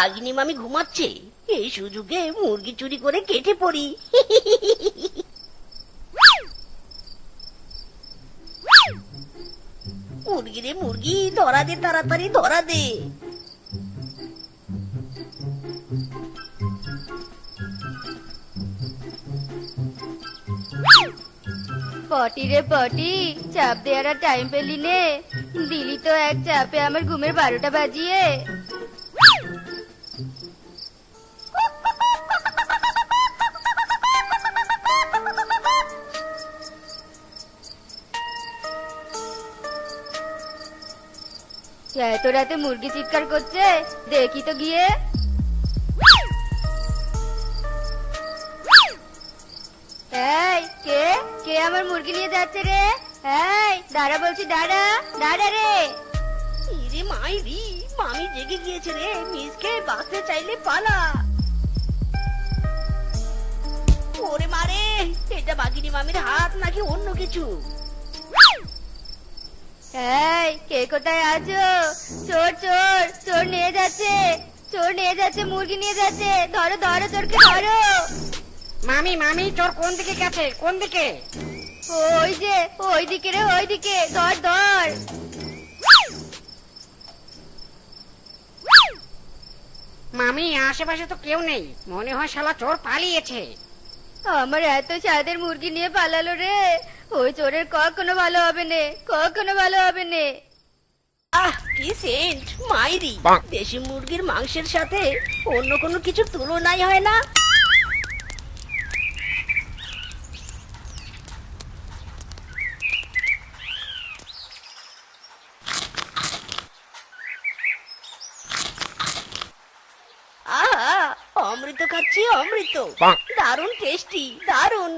বাঘিনী মামি ঘুমাচ্ছে, এই সুযোগে মুরগি চুরি করে কেটে পড়ি। মুরগি রে মুরগি, ধরা দে, তাড়াতাড়ি ধরা দে। পটি রে পটি, চাপ দেওয়ার আর টাইম পেলি নে, দিলি তো এক চাপে আমার ঘুমের 12টা বাজিয়ে। এত রাতে মুরগি চিৎকার করছে, দেখি তো গিয়ে। এই কে কে আমার মুরগি নিয়ে যাচ্ছে রে? এই দাঁড়া বলছি, দাঁড়া দাঁড়া রে। ইরে মাইরি, মামি জেগে গিয়েছে রে, মিসকে বাঁচতে চাইলে পালা। ওরে মারে, এটা বাঘিনী মামির হাত নাকি অন্য কিছু? এই কে কোথায় আছো? চোর চোর চোর নিয়ে যাচ্ছে, চোর নিয়ে যাচ্ছে, মুরগি নিয়ে যাচ্ছে, ধরো ধরো চোরকে ধরো। মামি মামি, চোর কোন দিকে গেছে? কোন দিকে? ওই যে ওই দিকে রে, ওই দিকে, ধর ধর। মামি, আশেপাশে তো কেউ নেই, মনে হয় শালা চোর পালিয়েছে। আমার এত স্বাদের মুরগি নিয়ে পালালো রে, ওই চোরের কখনো ভালো হবে নে, কখনো ভালো হবে নে। আহ কি সেন্ট মাইরি, দেশি মুরগির মাংসের সাথে অন্য কোনো কিছু তুলনাই হয় না। আহা, অমৃত খাচ্ছি অমৃত, দারুণ টেস্টি, দারুণ।